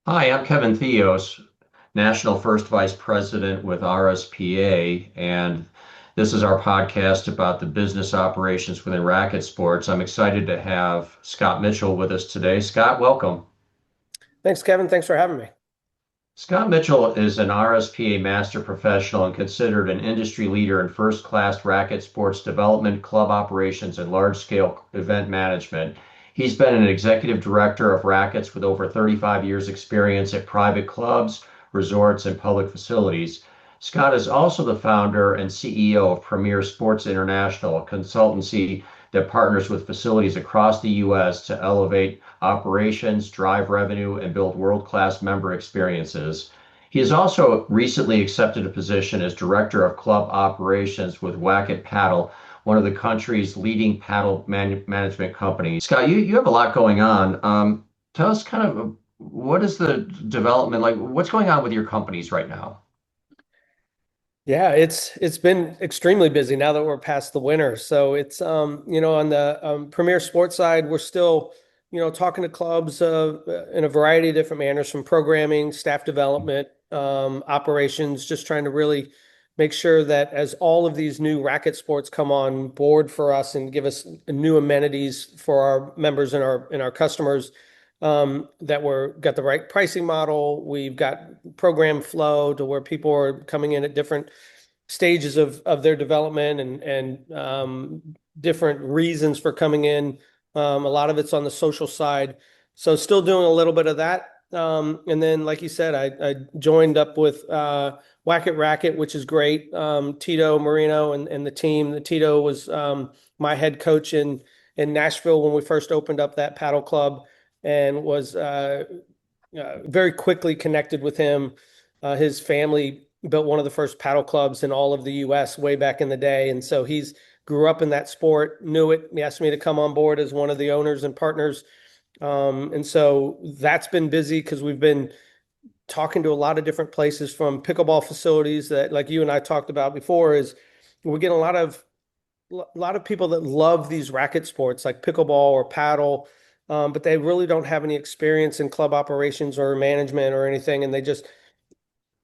Hi, I'm Kevin Theos, National First Vice President with RSPA, and this is our podcast about the business operations within racket sports. I'm excited to have Scott Mitchell with us today. Scott, welcome. Thanks, Kevin. Thanks for having me. Scott Mitchell is an RSPA master professional and considered an industry leader in first-class racket sports development, club operations, and large-scale event management. He's been an executive director of rackets with over 35 years experience at private clubs, resorts, and public facilities. Scott is also the founder and CEO of Premier Sports International, a consultancy that partners with facilities across the U.S. to elevate operations, drive revenue, and build world-class member experiences. He has also recently accepted a position as Director of Club Operations with Wakit Padel, one of the country's leading paddle management companies. Scott, you have a lot going on. Tell us kind of what is the development like? What's going on with your companies right now? Yeah, it's been extremely busy now that we're past the winter. So it's on the Premier Sports side, we're still talking to clubs in a variety of different manners, from programming, staff development, operations, just trying to really make sure that as all of these new racket sports come on board for us and give us new amenities for our members and our customers, that we're got the right pricing model. We've got program flow to where people are coming in at different stages of their development and different reasons for coming in. A lot of it's on the social side. So still doing a little bit of that. And then, like you said, I joined up with Wakit Racket, which is great. Tito Marino and the team. The Tito was my head coach in Nashville when we first opened up that paddle club, and was very quickly connected with him. His family built one of the first paddle clubs in all of the U.S. way back in the day, and so he's grew up in that sport, knew it. He asked me to come on board as one of the owners and partners, and so that's been busy because we've been talking to a lot of different places, from pickleball facilities that, like you and I talked about before, is we're getting a lot of people that love these racket sports like pickleball or paddle, but they really don't have any experience in club operations or management or anything, and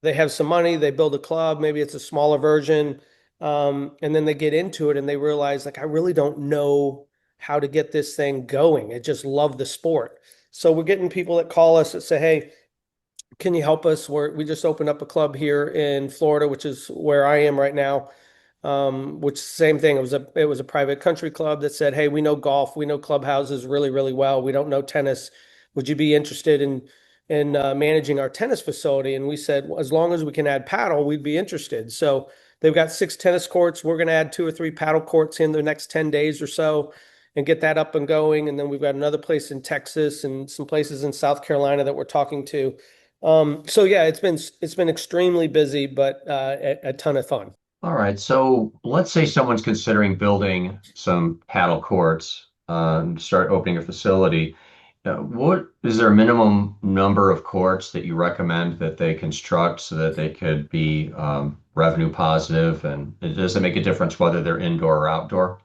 they have some money, they build a club, maybe it's a smaller version, and then they get into it and they realize, like, I really don't know how to get this thing going. I just love the sport. So we're getting people that call us that say, "Hey, can you help us? We just opened up a club here in Florida, which is where I am right now." Which, same thing. It was a private country club that said, "Hey, we know golf, we know clubhouses really, really well. We don't know tennis. Would you be interested in managing our tennis facility?" And we said, well, as long as we can add paddle, we'd be interested. So they've got 6 tennis courts. We're going to add 2 or 3 paddle courts in the next 10 days or so and get that up and going. And then we've got another place in Texas and some places in South Carolina that we're talking to. So yeah, it's been extremely busy, but a ton of fun. All right, so let's say someone's considering building some paddle courts, start opening a facility. What is there a minimum number of courts that you recommend that they construct so that they could be revenue positive? And does it make a difference whether they're indoor or outdoor?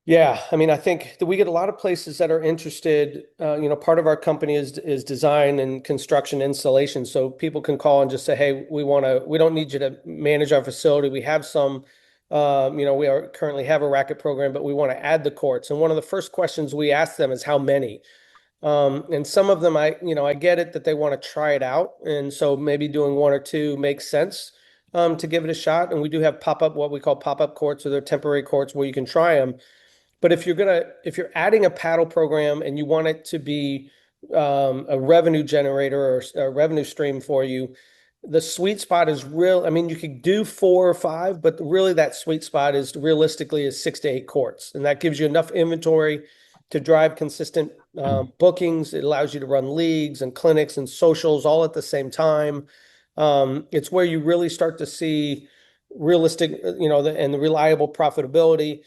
Yeah, I mean, I think that we get a lot of places that are interested. Part of our company is design and construction installation. So people can call and just say, "Hey, we don't need you to manage our facility. We have some, we are currently have a racket program, but we want to add the courts." And one of the first questions we ask them is how many. And some of them, I get it that they want to try it out, and so maybe doing 1 or 2 makes sense, to give it a shot. And we do have what we call pop-up courts, or they're temporary courts where you can try them. But if you're adding a paddle program and you want it to be a revenue generator or a revenue stream for you, the sweet spot is real. I mean, you could do 4 or 5, but really that sweet spot is realistically is 6 to 8 courts, and that gives you enough inventory to drive consistent bookings. It allows you to run leagues and clinics and socials all at the same time. It's where you really start to see realistic, and the reliable profitability.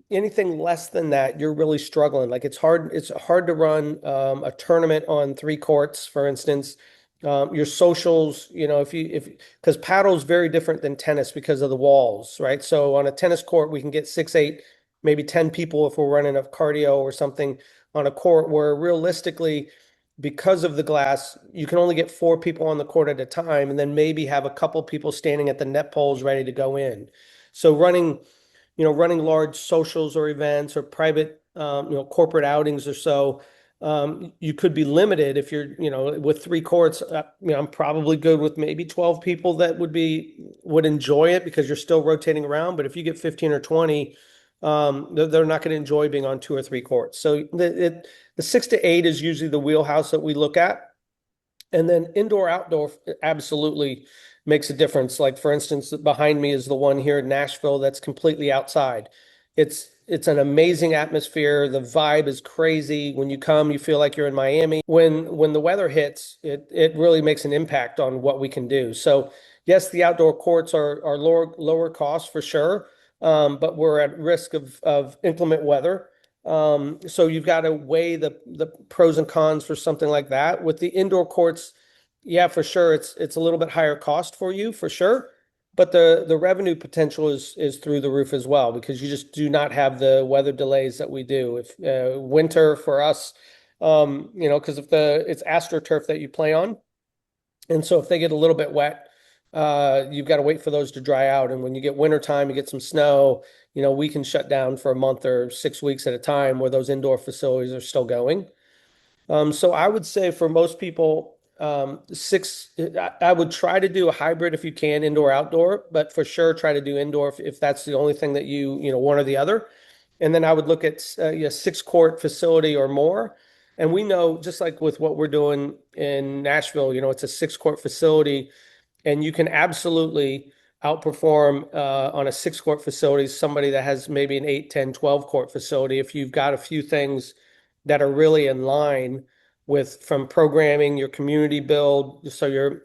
Anything less than that, you're really struggling. Like, it's hard to run a tournament on 3 courts, for instance. Your socials, if because paddle is very different than tennis because of the walls, right? So on a tennis court, we can get 6, 8, maybe 10 people if we're running a cardio or something on a court, where realistically because of the glass, you can only get 4 people on the court at a time, and then maybe have a couple people standing at the net poles ready to go in. So running large socials or events or private, corporate outings or so, you could be limited if you're, with 3 courts. I'm probably good with maybe 12 people that would enjoy it because you're still rotating around. But if you get 15 or 20, they're not going to enjoy being on 2 or 3 courts. So the 6 to 8 is usually the wheelhouse that we look at. And then indoor, outdoor absolutely makes a difference. Like, for instance, behind me is the one here in Nashville that's completely outside. It's an amazing atmosphere. The vibe is crazy. When you come, you feel like you're in Miami. When the weather hits, it really makes an impact on what we can do. So yes, the outdoor courts are lower cost for sure, but we're at risk of inclement weather. So you've got to weigh the pros and cons for something like that. With the indoor courts, yeah, for sure, it's a little bit higher cost for you, for sure. But the revenue potential is through the roof as well, because you just do not have the weather delays that we do. If winter for us, because if it's AstroTurf that you play on, and so if they get a little bit wet, you've got to wait for those to dry out. And when you get winter time, you get some snow, we can shut down for a month or 6 weeks at a time where those indoor facilities are still going. So I would say for most people, I would try to do a hybrid if you can, indoor, outdoor, but for sure try to do indoor if that's the only thing that one or the other. And then I would look at a 6 court facility or more. And we know, just like with what we're doing in Nashville, it's a 6 court facility, and you can absolutely outperform on a 6 court facility somebody that has maybe an 8, 10, 12 court facility if you've got a few things that are really in line with, from programming, your community build. So you're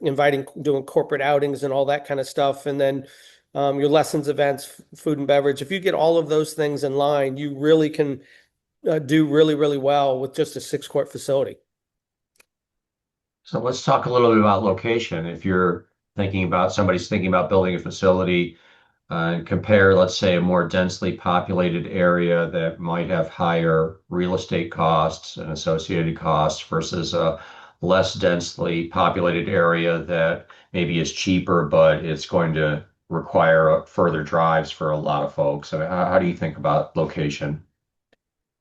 doing corporate outings and all that kind of stuff. And then your lessons, events, food and beverage. If you get all of those things in line, you really can do really, really well with just a 6 court facility. So let's talk a little bit about location. If somebody's thinking about building a facility, and compare, let's say, a more densely populated area that might have higher real estate costs and associated costs versus a less densely populated area that maybe is cheaper, but it's going to require further drives for a lot of folks. I mean, how do you think about location?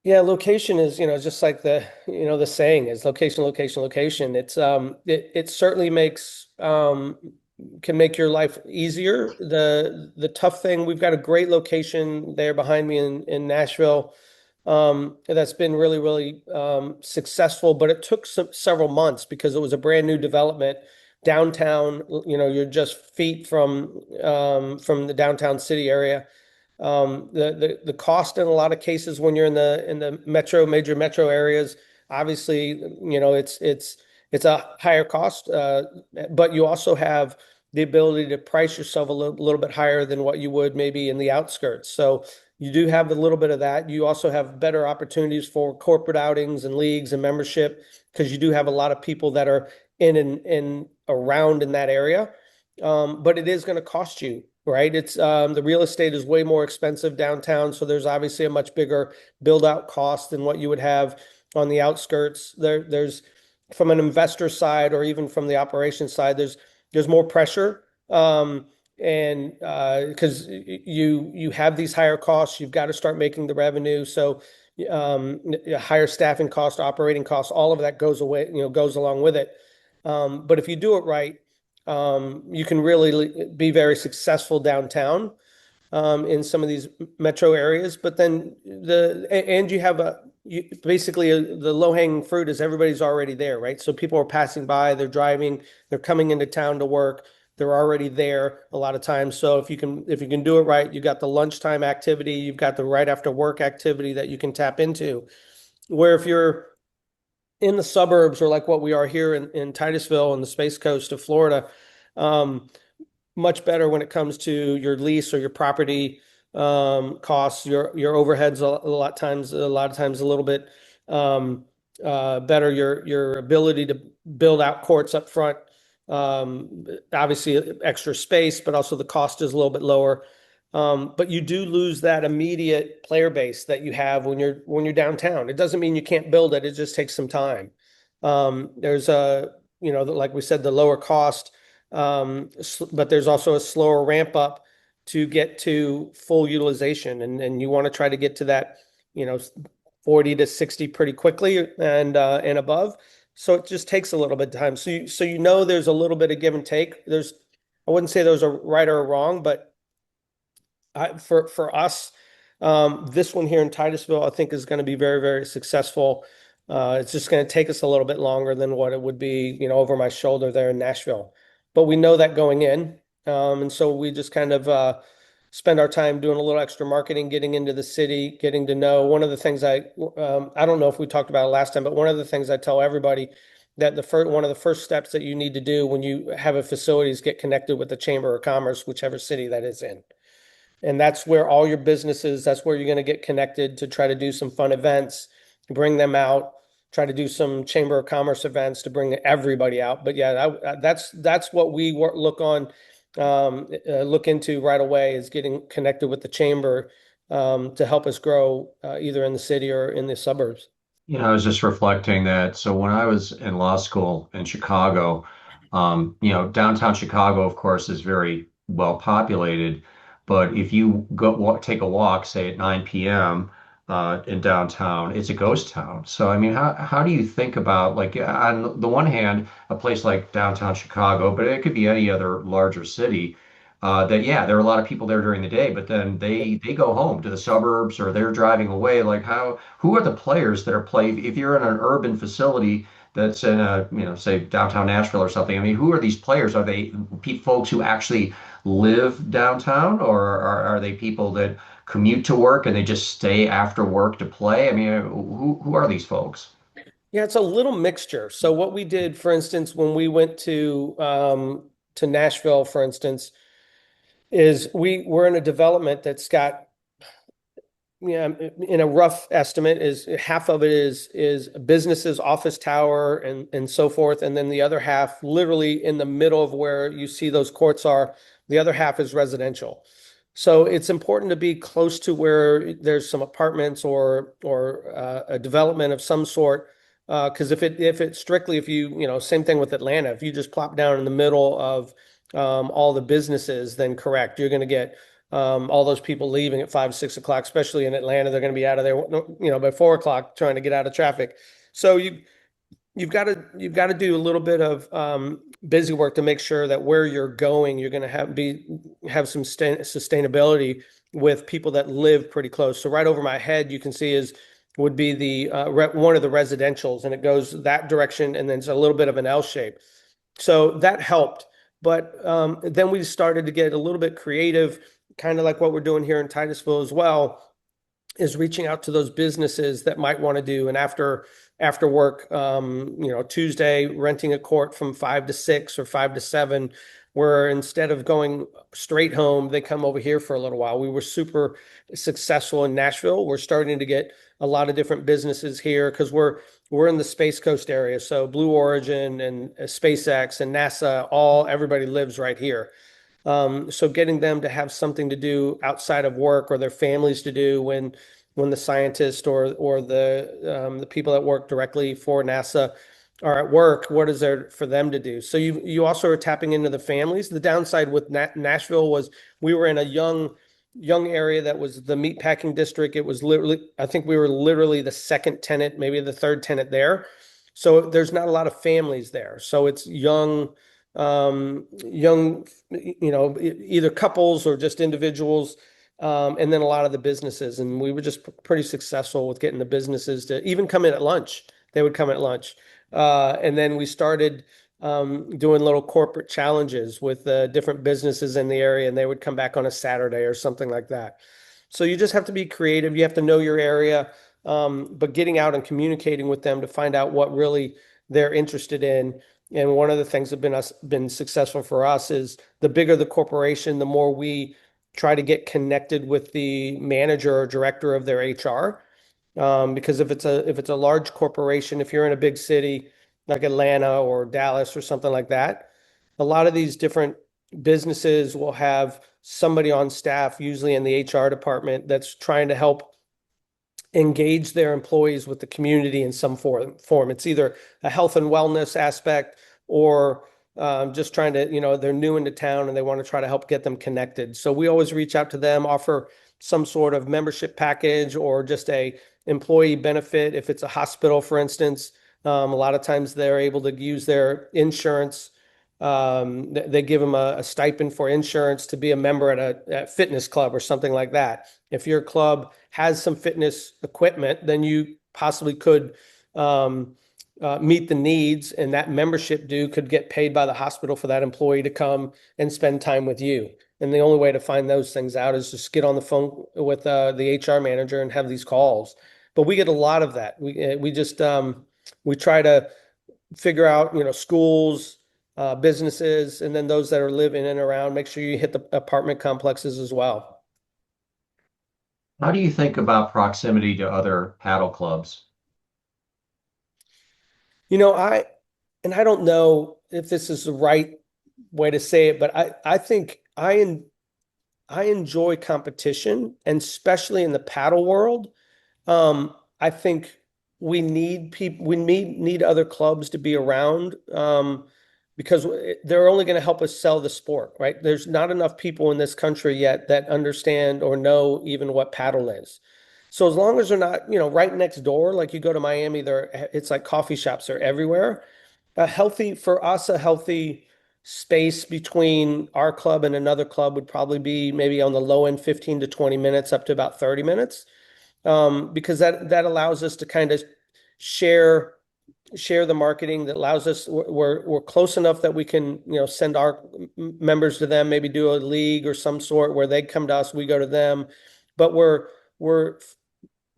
Yeah, location is, just like the saying is location, location, location. It certainly can make your life easier. The tough thing, we've got a great location there behind me in Nashville, that's been really, really successful, but it took several months because it was a brand new development downtown. You're just feet from the downtown city area. The cost in a lot of cases when you're in the major metro areas, obviously, it's a higher cost, but you also have the ability to price yourself a little bit higher than what you would maybe in the outskirts. So you do have a little bit of that. You also have better opportunities for corporate outings and leagues and membership, because you do have a lot of people that are in and around in that area. But it is going to cost you, right? It's the real estate is way more expensive downtown, so there's obviously a much bigger build out cost than what you would have on the outskirts. There's, from an investor side or even from the operations side, there's more pressure, and because you have these higher costs, you've got to start making the revenue. So higher staffing costs, operating costs, all of that goes along with it. But if you do it right, you can really be very successful downtown, in some of these metro areas. But then you have basically the low hanging fruit is everybody's already there, right? So people are passing by, they're driving, they're coming into town to work, they're already there a lot of times. So if you can do it right, you've got the lunchtime activity, you've got the right after work activity that you can tap into. Where if you're in the suburbs, or like what we are here in Titusville on the Space Coast of Florida, um, much better when it comes to your lease or your property costs. Your overheads a lot of times a little bit better. Your ability to build out courts up front, obviously extra space, but also the cost is a little bit lower. But you do lose that immediate player base that you have when you're downtown. It doesn't mean you can't build it. It just takes some time. There's like we said, the lower cost, but there's also a slower ramp up to get to full utilization. And you want to try to get to that, you know, 40 to 60 pretty quickly and above. So it just takes a little bit of time. So there's a little bit of give and take. I wouldn't say those are right or wrong, but for us, this one here in Titusville, I think is going to be very, very successful. It's just going to take us a little bit longer than what it would be, over my shoulder there in Nashville. But we know that going in. And so we just kind of spend our time doing a little extra marketing, getting into the city, getting to know. One of the things I don't know if we talked about it last time, but one of the things I tell everybody that one of the first steps that you need to do when you have a facility is get connected with the Chamber of Commerce, whichever city that is in. And that's where all your businesses, that's where you're going to get connected to try to do some fun events, bring them out, try to do some Chamber of Commerce events to bring everybody out. But yeah, that's what we look into right away is getting connected with the chamber to help us grow either in the city or in the suburbs. I was just reflecting that. So when I was in law school in Chicago, downtown Chicago, of course, is very well populated. But if you take a walk, say at 9 p.m. In downtown, it's a ghost town. So I mean, how do you think about like on the one hand, a place like downtown Chicago, but it could be any other larger city. That yeah, there are a lot of people there during the day, but then they go home to the suburbs or they're driving away. Like who are the players that are playing? If you're in an urban facility that's in say downtown Nashville or something, I mean, who are these players? Are they folks who actually live downtown, or are they people that commute to work and they just stay after work to play? I mean, who are these folks? Yeah, it's a little mixture. So what we did, for instance, when we went to Nashville, for instance, is we're in a development that's got, yeah, in a rough estimate, is half of it is businesses, office tower, and so forth, and then the other half, literally in the middle of where you see those courts are, the other half is residential. So it's important to be close to where there's some apartments or a development of some sort. Because if it's strictly if same thing with Atlanta, if you just plop down in the middle of all the businesses, then correct, you're going to get all those people leaving at 5, 6 o'clock, especially in Atlanta. They're going to be out of there, by 4 o'clock trying to get out of traffic. So you've got to do a little bit of busy work to make sure that where you're going, you're going to have some sustainability with people that live pretty close. So right over my head, you can see would be the one of the residentials, and it goes that direction, and then it's a little bit of an L shape. So that helped. But then we started to get a little bit creative, kind of like what we're doing here in Titusville as well, is reaching out to those businesses that might want to do an after work, Tuesday, renting a court from 5 to 6 or 5 to 7, where instead of going straight home, they come over here for a little while. We were super successful in Nashville. We're starting to get a lot of different businesses here because we're in the Space Coast area. So Blue Origin and SpaceX and NASA, everybody lives right here. So getting them to have something to do outside of work or their families to do when the scientists or the people that work directly for NASA are at work, what is there for them to do? So you also are tapping into the families. The downside with Nashville was we were in a young area that was the meatpacking district. It was literally, I think we were literally the second tenant, maybe the third tenant there. So there's not a lot of families there. So it's young, either couples or just individuals, and then a lot of the businesses. And we were just pretty successful with getting the businesses to even come in at lunch. They would come at lunch. And then we started doing little corporate challenges with different businesses in the area, and they would come back on a Saturday or something like that. So you just have to be creative. You have to know your area, but getting out and communicating with them to find out what really they're interested in. And one of the things that been successful for us is the bigger the corporation, the more we try to get connected with the manager or director of their HR. Because if it's a large corporation, if you're in a big city like Atlanta or Dallas or something like that, a lot of these different businesses will have somebody on staff, usually in the HR department, that's trying to help engage their employees with the community in some form. It's either a health and wellness aspect or just trying to, they're new into town and they want to try to help get them connected. So we always reach out to them, offer some sort of membership package or just a employee benefit. If it's a hospital, for instance, a lot of times they're able to use their insurance. They give them a stipend for insurance to be a member at a fitness club or something like that. If your club has some fitness equipment, then you possibly could meet the needs, and that membership due could get paid by the hospital for that employee to come and spend time with you. And the only way to find those things out is just get on the phone with the HR manager and have these calls. But we get a lot of that. We just we try to figure out, schools, businesses, and then those that are living in and around. Make sure you hit the apartment complexes as well. How do you think about proximity to other paddle clubs? I and I don't know if this is the right way to say it, but I think I enjoy competition, and especially in the paddle world. I think we need other clubs to be around, because they're only going to help us sell the sport, right? There's not enough people in this country yet that understand or know even what paddle is. So as long as they're not, right next door, like you go to Miami, it's like coffee shops are everywhere. For us, a healthy space between our club and another club would probably be maybe on the low end 15 to 20 minutes up to about 30 minutes, because that allows us to kind of share the marketing. That allows us, we're close enough that we can, send our members to them, maybe do a league or some sort where they come to us, we go to them. But we're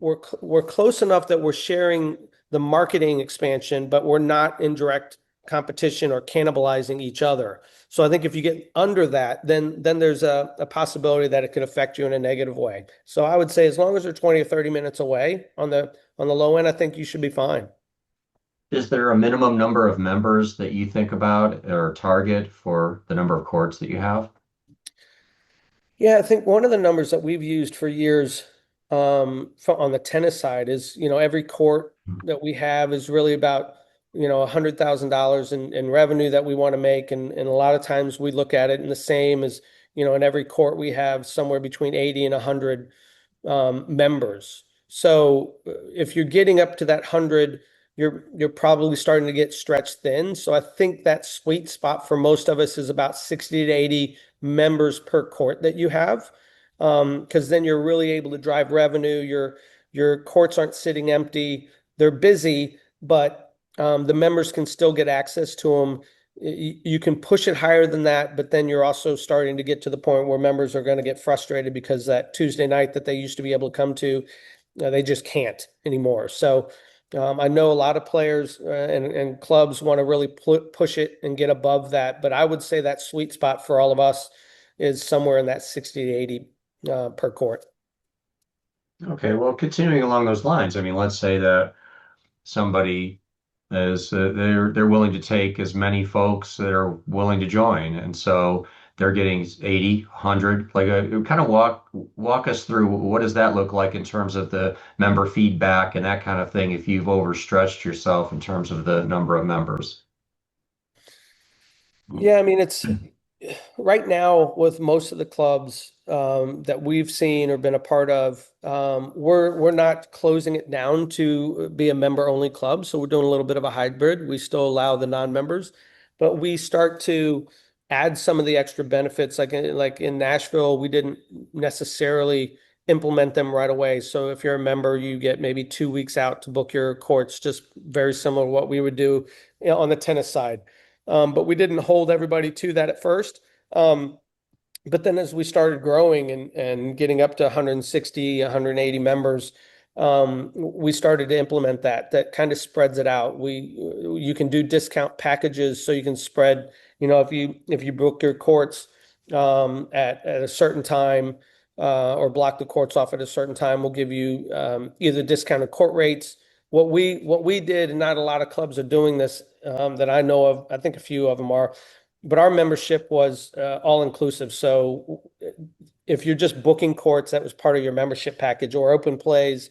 we're close enough that we're sharing the marketing expansion, but we're not in direct competition or cannibalizing each other. So I think if you get under that, then there's a possibility that it could affect you in a negative way. So I would say as long as they're 20 or 30 minutes away on the low end, I think you should be fine. Is there a minimum number of members that you think about or target for the number of courts that you have? Yeah, I think one of the numbers that we've used for years, on the tennis side is, every court that we have is really about, $100,000 in revenue that we want to make. And a lot of times we look at it in the same as, in every court we have somewhere between 80 and 100 members. So if you're getting up to that 100, you're probably starting to get stretched thin. So I think that sweet spot for most of us is about 60 to 80 members per court that you have, because then you're really able to drive revenue. Your courts aren't sitting empty. They're busy, but the members can still get access to them. You can push it higher than that, but then you're also starting to get to the point where members are going to get frustrated because that Tuesday night that they used to be able to come to, they just can't anymore. So I know a lot of players and clubs want to really push it and get above that, but I would say that sweet spot for all of us is somewhere in that 60 to 80 per court. Okay, well, continuing along those lines, I mean, let's say that somebody is they're willing to take as many folks that are willing to join, and so they're getting 80, 100. Like, kind of walk us through what does that look like in terms of the member feedback and that kind of thing if you've overstretched yourself in terms of the number of members. Yeah, I mean, it's right now with most of the clubs that we've seen or been a part of, we're not closing it down to be a member only club. So we're doing a little bit of a hybrid. We still allow the non-members, but we start to add some of the extra benefits. Like in Nashville, we didn't necessarily implement them right away. So if you're a member, you get maybe 2 weeks out to book your courts, just very similar to what we would do, on the tennis side. But we didn't hold everybody to that at first. Um, but then as we started growing and getting up to 160, 180 members, we started to implement that. That kind of spreads it out. You can do discount packages so you can spread, if you book your courts at a certain time, or block the courts off at a certain time, we'll give you either discounted court rates. What we did, and not a lot of clubs are doing this, that I know of. I think a few of them are, but our membership was all inclusive. So if you're just booking courts, that was part of your membership package, or open plays.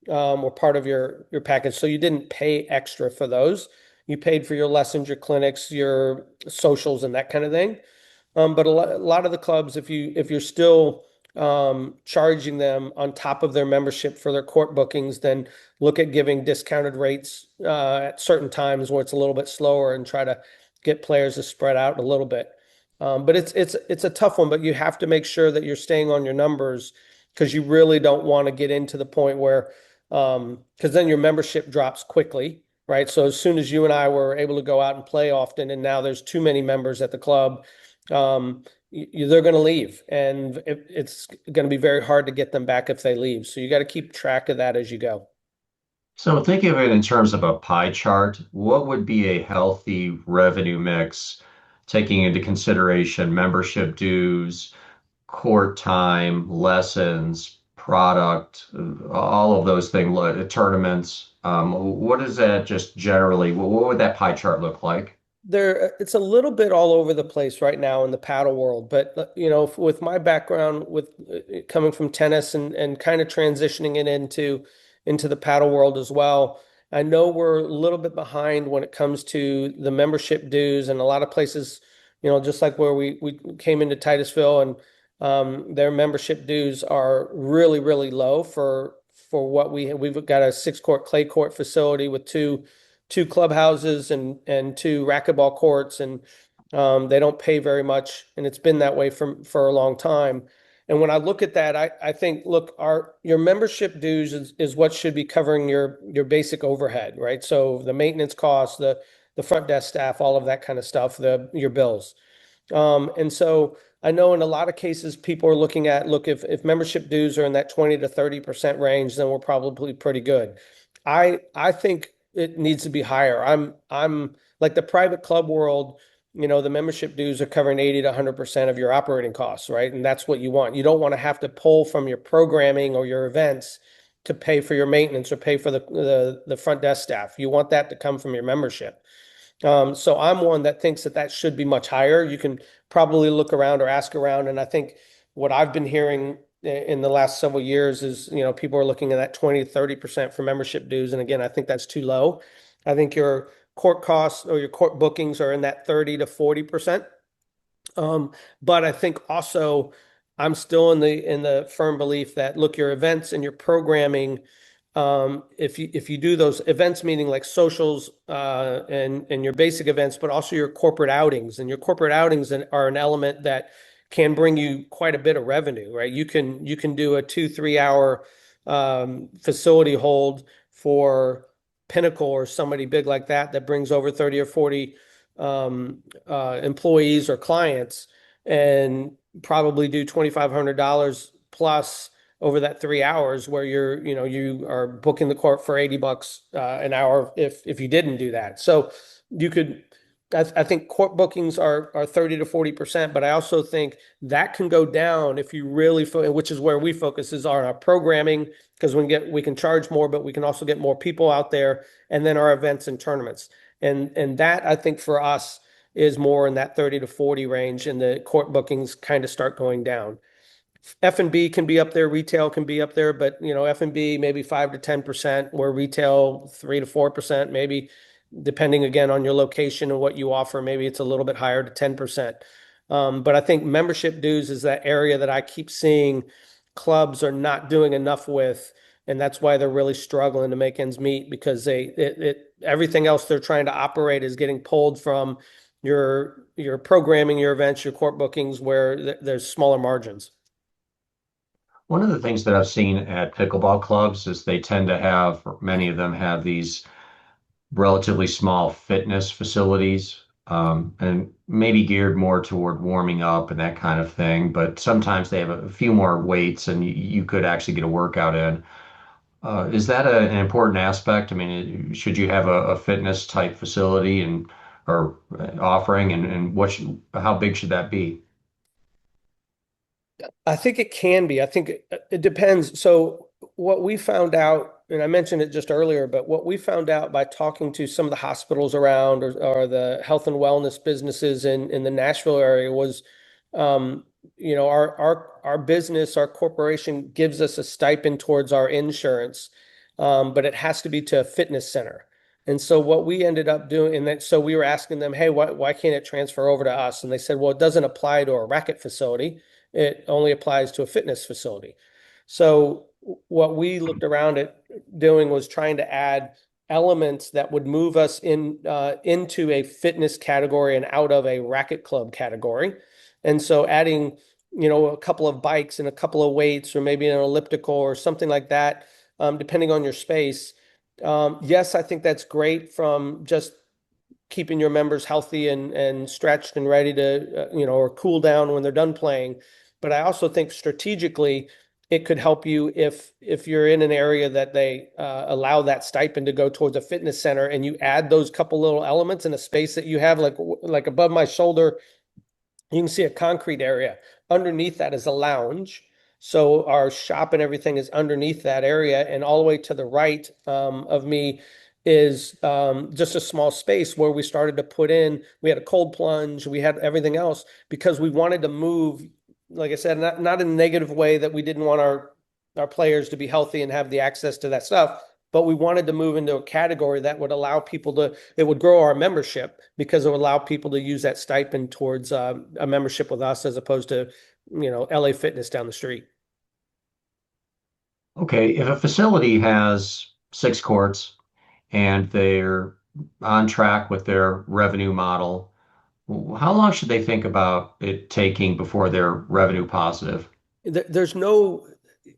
were part of your package. So you didn't pay extra for those. You paid for your lessons, your clinics, your socials, and that kind of thing. But a lot of the clubs, if you're still charging them on top of their membership for their court bookings, then look at giving discounted rates at certain times where it's a little bit slower and try to get players to spread out a little bit. But it's a tough one, but you have to make sure that you're staying on your numbers because you really don't want to get into the point where because then your membership drops quickly, right? So as soon as you and I were able to go out and play often, and now there's too many members at the club, they're going to leave, and it's going to be very hard to get them back if they leave. So you got to keep track of that as you go. So thinking of it in terms of a pie chart, what would be a healthy revenue mix, taking into consideration membership dues, court time, lessons, product, all of those things, tournaments. What is that just generally? What would that pie chart look like? It's a little bit all over the place right now in the paddle world, but with my background with coming from tennis and kind of transitioning it into the paddle world as well, I know we're a little bit behind when it comes to the membership dues, and a lot of places, just like where we came into Titusville, and their membership dues are really, really low for what we've got a six court clay court facility with two clubhouses and two racquetball courts, and they don't pay very much, and it's been that way for a long time. And when I look at that, I think, look, your membership dues is what should be covering your basic overhead, right? So the maintenance costs, the front desk staff, all of that kind of stuff, your bills. And so I know in a lot of cases, people are looking at, look, if membership dues are in that 20 to 30% range, then we're probably pretty good. I think it needs to be higher. I'm like the private club world, the membership dues are covering 80 to 100% of your operating costs, right? And that's what you want. You don't want to have to pull from your programming or your events to pay for your maintenance or pay for the front desk staff. You want that to come from your membership. So I'm one that thinks that should be much higher. You can probably look around or ask around, and I think what I've been hearing in the last several years is, people are looking at that 20 to 30% for membership dues. And again, I think that's too low. I think your court costs or your court bookings are in that 30 to 40%. But I think also I'm still in the firm belief that, look, your events and your programming, if you do those events, meaning like socials and your basic events, but also your corporate outings, and your corporate outings are an element that can bring you quite a bit of revenue, right? You can do a 2 3 hour facility hold for Pinnacle or somebody big like that brings over 30 or 40 employees or clients, and probably do $2,500 plus over that 3 hours, where you are booking the court for $80 an hour if you didn't do that. So you could, I think court bookings are 30 to 40%, but I also think that can go down if you really which is where we focus, is on our programming, because we can charge more, but we can also get more people out there, and then our events and tournaments. And that, I think, for us is more in that 30 to 40 range, and the court bookings kind of start going down. F&B can be up there, retail can be up there, but F&B maybe 5 to 10%, where retail 3 to 4%, maybe, depending again on your location and what you offer, maybe it's a little bit higher to 10%. But I think membership dues is that area that I keep seeing clubs are not doing enough with, and that's why they're really struggling to make ends meet, because everything else they're trying to operate is getting pulled from your programming, your events, your court bookings, where there's smaller margins. One of the things that I've seen at pickleball clubs is they tend to have, many of them have these relatively small fitness facilities, and maybe geared more toward warming up and that kind of thing. But sometimes they have a few more weights, and you could actually get a workout in. Is that an important aspect? I mean, should you have a fitness type facility and or offering, and how big should that be? I think it can be. I think it depends. So what we found out, and I mentioned it just earlier, but what we found out by talking to some of the hospitals around, or the health and wellness businesses in the Nashville area, was, our business, our corporation gives us a stipend towards our insurance. but it has to be to a fitness center. And so what we ended up doing, and that, so we were asking them, hey, why can't it transfer over to us? And they said, well, it doesn't apply to a racket facility. It only applies to a fitness facility. So what we looked around at doing was trying to add elements that would move us into a fitness category and out of a racket club category. And so adding, a couple of bikes and a couple of weights, or maybe an elliptical or something like that, depending on your space. Yes, I think that's great from just keeping your members healthy and stretched and ready to, or cool down when they're done playing. But I also think strategically, it could help you if you're in an area that they allow that stipend to go towards a fitness center, and you add those couple little elements in a space that you have, like above my shoulder, you can see a concrete area. Underneath that is a lounge. So our shop and everything is underneath that area. And all the way to the right of me is just a small space where we started to put in, we had a cold plunge, we had everything else because we wanted to move, like I said, not in a negative way that we didn't want our players to be healthy and have the access to that stuff, but we wanted to move into a category that would allow people it would grow our membership because it would allow people to use that stipend towards a membership with us as opposed to, LA Fitness down the street. Okay, if a facility has 6 courts and they're on track with their revenue model, how long should they think about it taking before they're revenue positive? There's no,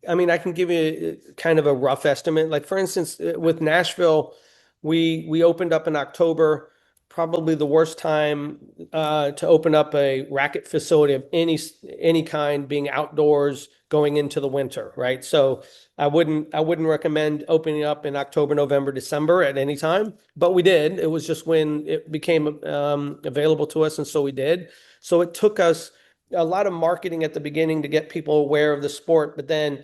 I mean, I can give you kind of a rough estimate. Like for instance, with Nashville, we opened up in October, probably the worst time to open up a racket facility of any kind, being outdoors going into the winter, right? So I wouldn't recommend opening up in October, November, December at any time, but we did. It was just when it became available to us, and so we did. So it took us a lot of marketing at the beginning to get people aware of the sport, but then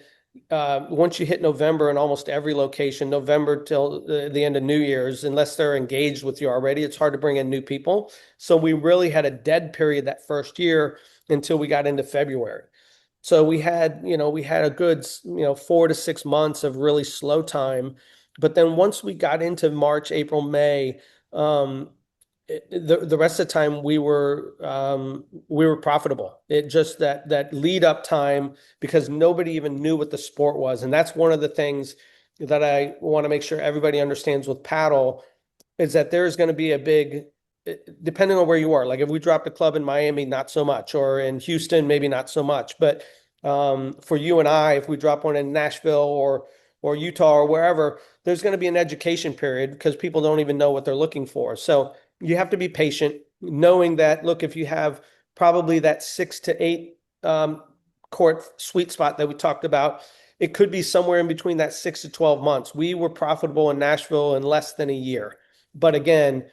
once you hit November in almost every location, November till the end of New Year's, unless they're engaged with you already, it's hard to bring in new people. So we really had a dead period that first year until we got into February. So we had a good, 4 to 6 months of really slow time. But then once we got into March, April, May, the rest of the time we were profitable. It just that lead up time, because nobody even knew what the sport was, and that's one of the things that I want to make sure everybody understands with paddle is that there's going to be a big, depending on where you are. Like if we dropped a club in Miami, not so much, or in Houston, maybe not so much. But for you and I, if we drop one in Nashville or Utah or wherever, there's going to be an education period because people don't even know what they're looking for. So you have to be patient, knowing that, look, if you have probably that 6 to 8 court sweet spot that we talked about, it could be somewhere in between that 6 to 12 months. We were profitable in Nashville in less than a year. But again,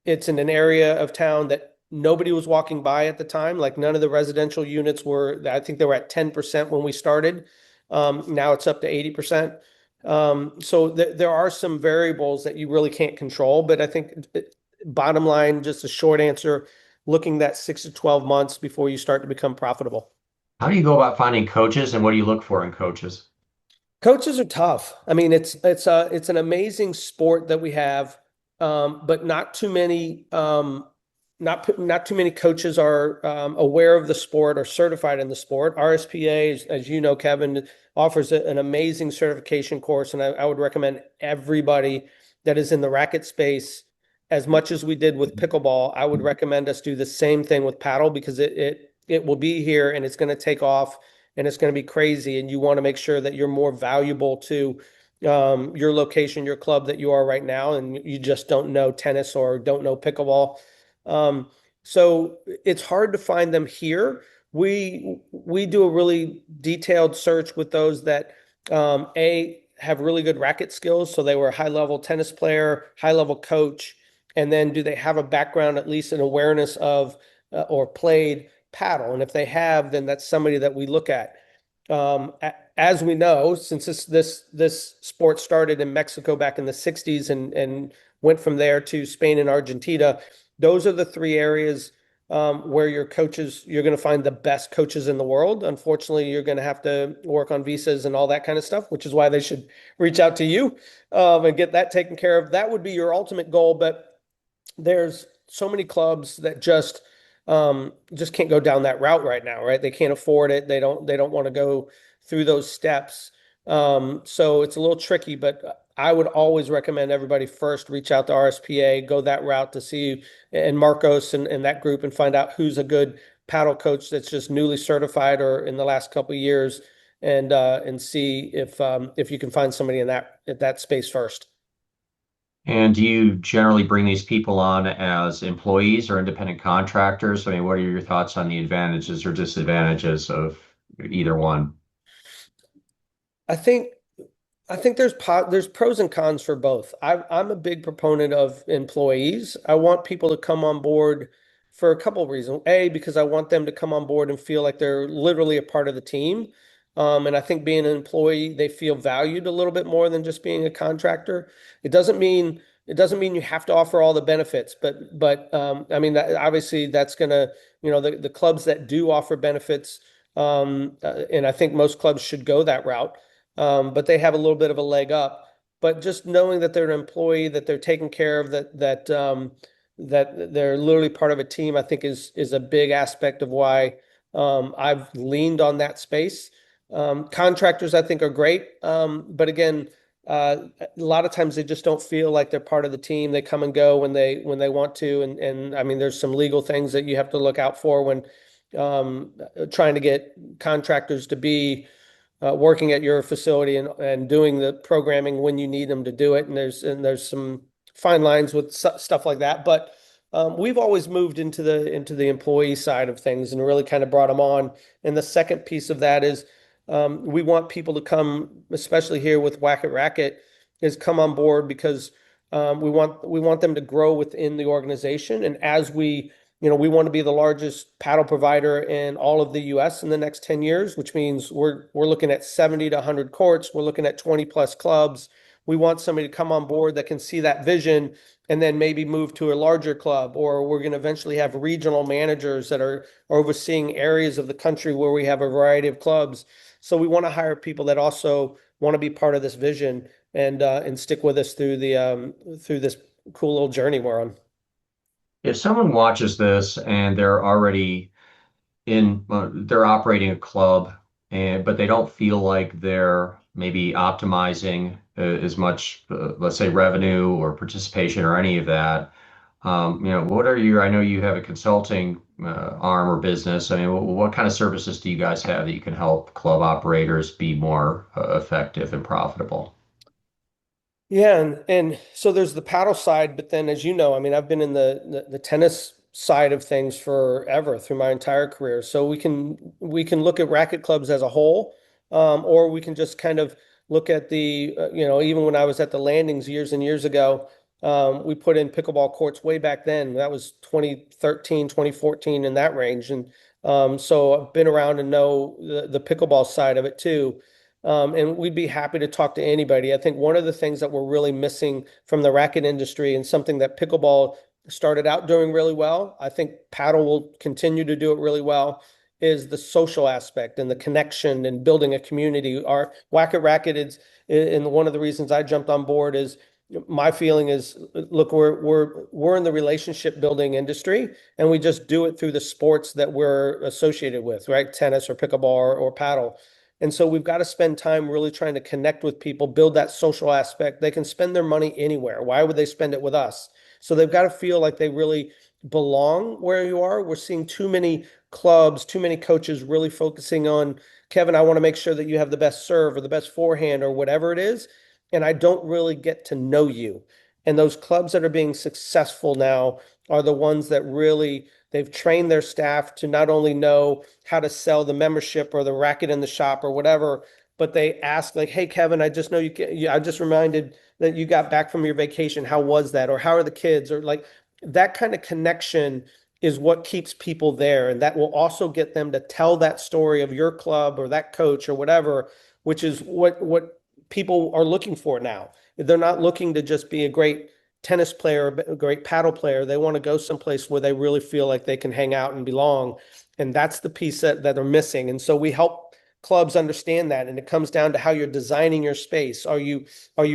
it's in an area of town that nobody was walking by at the time. Like none of the residential units were, I think they were at 10% when we started. Now it's up to 80%. So there are some variables that you really can't control, but I think bottom line, just a short answer, looking that 6 to 12 months before you start to become profitable. How do you go about finding coaches and what do you look for in coaches? Coaches are tough. I mean, it's an amazing sport that we have, but not too many coaches are aware of the sport or certified in the sport. RSPA, as you know, Kevin, offers an amazing certification course, and I would recommend everybody that is in the racket space, as much as we did with pickleball, I would recommend us do the same thing with paddle because it will be here and it's going to take off and it's going to be crazy. And you want to make sure that you're more valuable to your location, your club that you are right now, and you just don't know tennis or don't know pickleball. Um, so it's hard to find them here. We do a really detailed search with those that have really good racket skills. So they were a high level tennis player, high level coach, and then do they have a background, at least an awareness of or played paddle? And if they have, then that's somebody that we look at. As we know, since this sport started in Mexico back in the 60s and went from there to Spain and Argentina, those are the three areas where your coaches, you're going to find the best coaches in the world. Unfortunately, you're going to have to work on visas and all that kind of stuff, which is why they should reach out to you and get that taken care of. That would be your ultimate goal. But there's so many clubs that just can't go down that route right now, right? They can't afford it. They don't want to go through those steps. So it's a little tricky, but I would always recommend everybody first reach out to RSPA, go that route to see and Marcos and that group and find out who's a good paddle coach that's just newly certified or in the last couple of years and see if you can find somebody in that space first. And do you generally bring these people on as employees or independent contractors? I mean, what are your thoughts on the advantages or disadvantages of either one? I think there's pros and cons for both. I'm a big proponent of employees. I want people to come on board for a couple of reasons. A, because I want them to come on board and feel like they're literally a part of the team. And I think being an employee, they feel valued a little bit more than just being a contractor. It doesn't mean you have to offer all the benefits, but I mean obviously that's gonna, the clubs that do offer benefits, and I think most clubs should go that route, but they have a little bit of a leg up. But just knowing that they're an employee, that they're taken care of, that they're literally part of a team, I think is a big aspect of why I've leaned on that space. Contractors, I think, are great, but again, a lot of times they just don't feel like they're part of the team. They come and go when they want to, and I mean, there's some legal things that you have to look out for when trying to get contractors to be working at your facility and doing the programming when you need them to do it. And there's some fine lines with stuff like that. But we've always moved into the employee side of things and really kind of brought them on. And the second piece of that is we want people to come, especially here with Wakit Racket, is come on board because we want them to grow within the organization. And as we want to be the largest paddle provider in all of the US in the next 10 years, which means we're looking at 70 to 100 courts. We're looking at 20 plus clubs. We want somebody to come on board that can see that vision and then maybe move to a larger club, or we're going to eventually have regional managers that are overseeing areas of the country where we have a variety of clubs. So we want to hire people that also want to be part of this vision and stick with us through this cool little journey we're on. If someone watches this and they're already they're operating a club, and but they don't feel like they're maybe optimizing as much, let's say, revenue or participation or any of that. What are your? I know you have a consulting arm or business. I mean, what kind of services do you guys have that you can help club operators be more effective and profitable? Yeah, and so there's the paddle side, but then as you know, I mean, I've been in the tennis side of things forever through my entire career. So we can look at racket clubs as a whole, or we can just kind of look at even when I was at the Landings years and years ago, we put in pickleball courts way back then. That was 2013, 2014 in that range, and so I've been around and know the pickleball side of it too. And we'd be happy to talk to anybody. I think one of the things that we're really missing from the racket industry and something that pickleball started out doing really well, I think paddle will continue to do it really well, is the social aspect and the connection and building a community. Our Wakit Racket is, and one of the reasons I jumped on board is my feeling is, look, we're in the relationship building industry, and we just do it through the sports that we're associated with, right? Tennis or pickleball or paddle. And so we've got to spend time really trying to connect with people, build that social aspect. They can spend their money anywhere. Why would they spend it with us? So they've got to feel like they really belong where you are. We're seeing too many clubs, too many coaches really focusing on, Kevin, I want to make sure that you have the best serve or the best forehand or whatever it is. And I don't really get to know you. And those clubs that are being successful now are the ones that really they've trained their staff to not only know how to sell the membership or the racket in the shop or whatever, but they ask like, "Hey, Kevin, I just know I just reminded that you got back from your vacation. How was that? Or how are the kids?" Or like that kind of connection is what keeps people there, and that will also get them to tell that story of your club or that coach or whatever, which is what people are looking for now. They're not looking to just be a great tennis player, a great paddle player. They want to go someplace where they really feel like they can hang out and belong. And that's the piece that they're missing. And so we help clubs understand that. And it comes down to how you're designing your space. Are you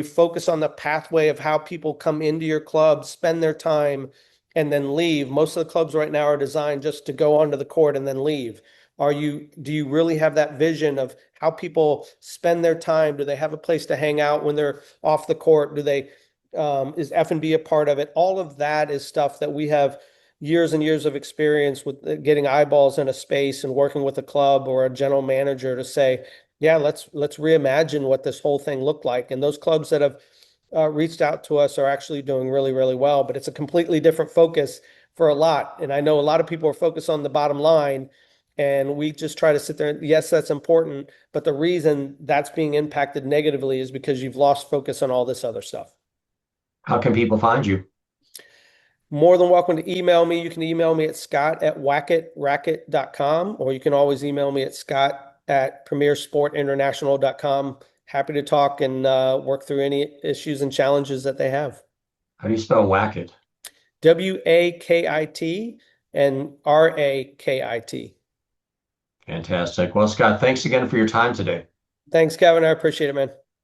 focused on the pathway of how people come into your club, spend their time, and then leave? Most of the clubs right now are designed just to go onto the court and then leave. Do you really have that vision of how people spend their time? Do they have a place to hang out when they're off the court? Is F&B a part of it? All of that is stuff that we have years and years of experience with, getting eyeballs in a space and working with a club or a general manager to say, yeah, let's reimagine what this whole thing looked like. And those clubs that have reached out to us are actually doing really, really well, but it's a completely different focus for a lot. And I know a lot of people are focused on the bottom line, and we just try to sit there. Yes, that's important, but the reason that's being impacted negatively is because you've lost focus on all this other stuff. How can people find you? More than welcome to email me. You can email me at scott@wakitracket.com, or you can always email me at scott@premiersportinternational.com. Happy to talk and work through any issues and challenges that they have. How do you spell Wacket? WAKIT and RAKIT. Fantastic. Well, Scott, thanks again for your time today. Thanks, Kevin. I appreciate it, man.